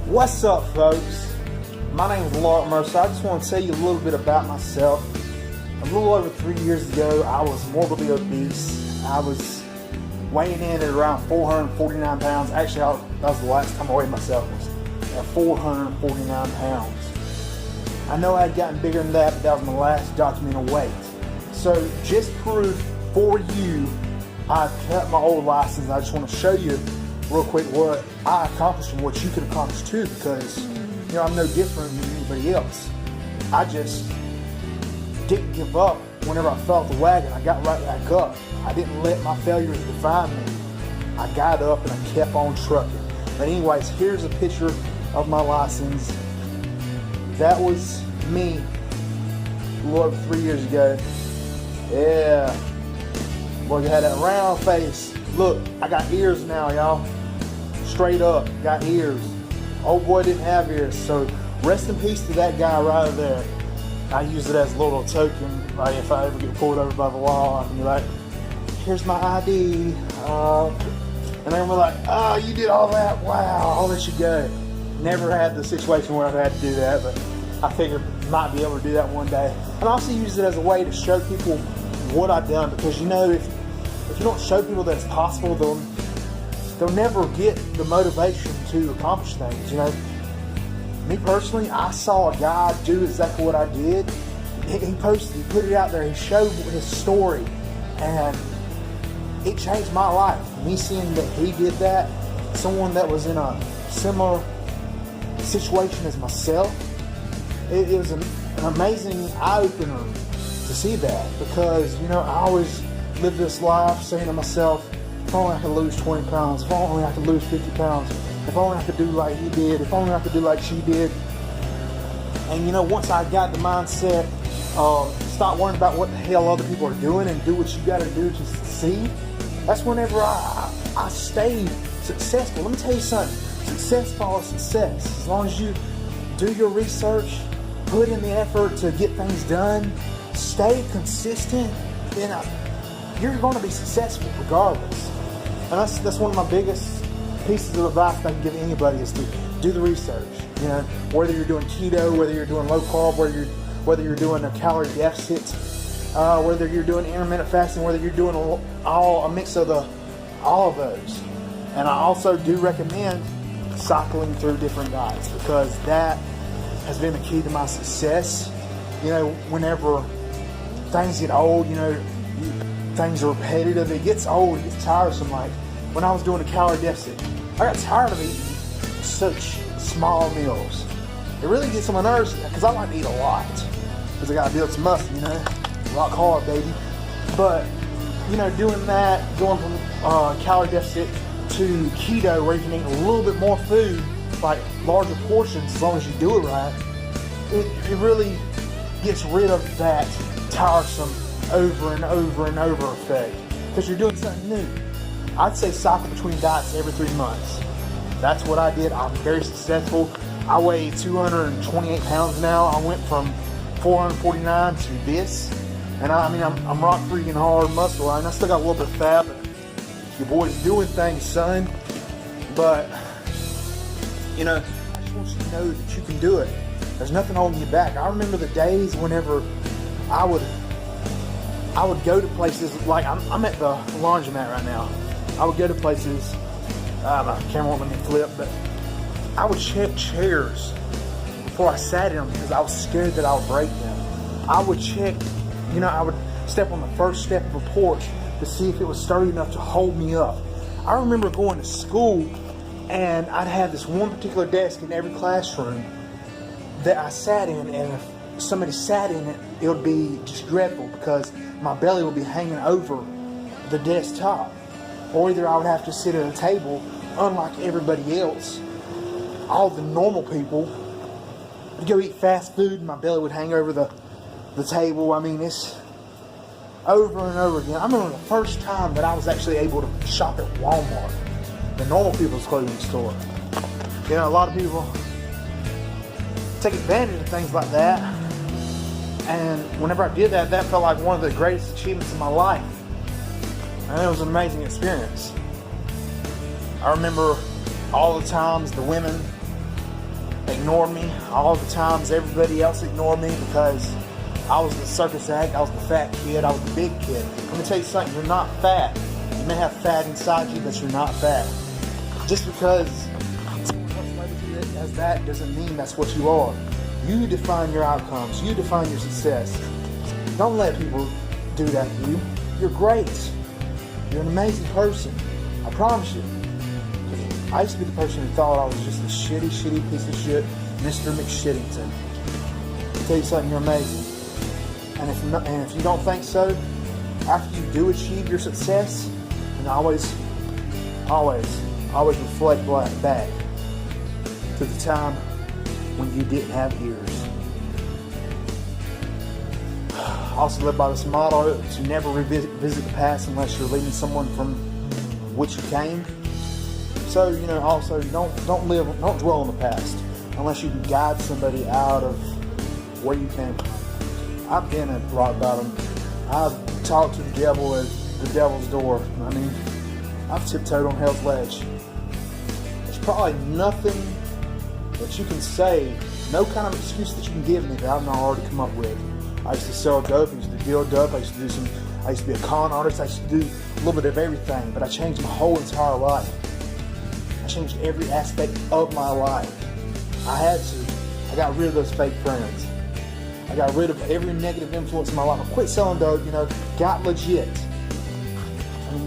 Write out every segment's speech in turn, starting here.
What's up, folks? My name is Lark Mercer. I just want to tell you a little bit about myself. A little over 3 years ago, I was morbidly obese. I was weighing in at around 449 pounds. Actually, that was the last time I weighed myself, was at 449 pounds. I know I had gotten bigger than that, but that was my last documented weight. So, just proof for you, I've cut my old license. I just want to show you real quick what I accomplished and what you can accomplish too, because I'm no different than anybody else. I just didn't give up whenever I fell off the wagon. I got right back up. I didn't let my failures define me. I got up and I kept on trucking. But anyways, here's a picture of my license. That was me a little over 3 years ago. Yeah. Boy, you had that round face. Look, I got ears now, y'all. Straight up, got ears. Old boy didn't have ears, so rest in peace to that guy right there. I use it as a little token. Like if I ever get pulled over by the law, I can be like, here's my ID. And then we're like, oh, you did all that? Wow, I'll let you go. Never had the situation where I've had to do that, but I figured might be able to do that one day. And I also use it as a way to show people what I've done, because if you don't show people that it's possible, they'll never get the motivation to accomplish things. Me personally, I saw a guy do exactly what I did. He posted, he put it out there, he showed his story, and it changed my life. Me seeing that he did that, someone that was in a similar situation as myself, it was an amazing eye-opener to see that, because I always live this life saying to myself, if only I could lose 20 pounds, if only I could lose 50 pounds, if only I could do like he did, if only I could do like she did. And once I got the mindset, stop worrying about what the hell other people are doing and do what you got to do to succeed, that's whenever I stayed successful. Let me tell you something, success follows success. As long as you do your research, put in the effort to get things done, stay consistent, then you're going to be successful regardless. And that's one of my biggest pieces of advice I can give anybody, is to do the research. Whether you're doing keto, whether you're doing low carb, whether you're doing a calorie deficit, whether you're doing intermittent fasting, whether you're doing a mix of all of those. And I also do recommend cycling through different diets, because that has been the key to my success. Whenever things get old, things are repetitive, it gets old, it gets tiresome. Like when I was doing a calorie deficit, I got tired of eating such small meals. It really gets on my nerves, because I like to eat a lot, because I got to build some muscle, rock hard, baby. But doing that, going from calorie deficit to keto, where you can eat a little bit more food, like larger portions, as long as you do it right, it really gets rid of that tiresome over and over and over effect, because you're doing something new. I'd say cycle between diets every 3 months. That's what I did. I'm very successful. I weigh 228 pounds now. I went from 449 to this, and I'm rock freaking hard muscle. I still got a little bit of fat, but your boy's doing things, son. But I just want you to know that you can do it. There's nothing holding you back. I remember the days whenever I would go to places, like I'm at the laundromat right now. I would go to places, my camera won't let me flip, but I would check chairs before I sat in them, because I was scared that I would break them. I would check, I would step on the first step of a porch to see if it was sturdy enough to hold me up. I remember going to school, and I'd have this one particular desk in every classroom that I sat in, and if somebody sat in it, it would be just dreadful, because my belly would be hanging over the desktop. Or either I would have to sit at a table, unlike everybody else. All the normal people would go eat fast food, and my belly would hang over the table. It's over and over again. I remember the first time that I was actually able to shop at Walmart, the normal people's clothing store. A lot of people take advantage of things like that. And whenever I did that, that felt like one of the greatest achievements of my life. And it was an amazing experience. I remember all the times the women ignored me. All the times everybody else ignored me because I was the circus act, I was the fat kid, I was the big kid. Let me tell you something, you're not fat. You may have fat inside you, but you're not fat. Just because what's labeled as that doesn't mean that's what you are. You define your outcomes, you define your success. Don't let people do that to you. You're great. You're an amazing person. I promise you. I used to be the person who thought I was just a shitty piece of shit, Mr. McShittington. I'll tell you something, you're amazing. And if you don't think so, after you do achieve your success, and always reflect back to the time when you didn't have ears. I also live by this motto to never revisit the past unless you're leaving someone from which you came. So, also don't dwell on the past unless you can guide somebody out of where you came from. I've been at rock bottom. I've talked to the devil at the devil's door. I've tiptoed on hell's ledge. There's probably nothing that you can say, no kind of excuse that you can give me that I've not already come up with. I used to sell dope, I used to deal dope, I used to be a con artist, I used to do a little bit of everything, but I changed my whole entire life. I changed every aspect of my life. I had to. I got rid of those fake friends. I got rid of every negative influence in my life. I quit selling dope, got legit.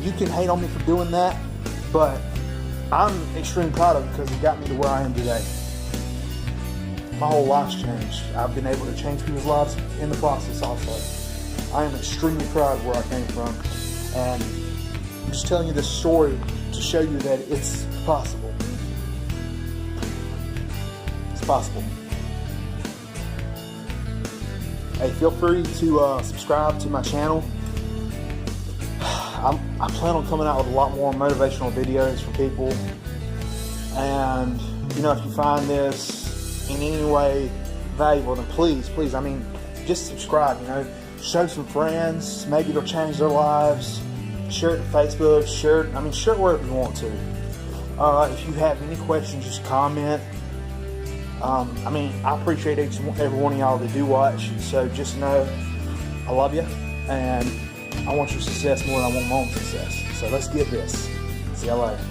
You can hate on me for doing that, but I'm extremely proud of it because it got me to where I am today. My whole life's changed. I've been able to change people's lives in the process also. I am extremely proud of where I came from. And I'm just telling you this story to show you that it's possible. It's possible. Hey, feel free to subscribe to my channel. I plan on coming out with a lot more motivational videos for people. And, if you find this in any way valuable, then please, just subscribe, show some friends, maybe it'll change their lives, share it to Facebook, share it wherever you want to. If you have any questions, just comment. I appreciate each and every one of y'all that do watch, so just know I love you, and I want your success more than I want my own success. So let's get this. See y'all later.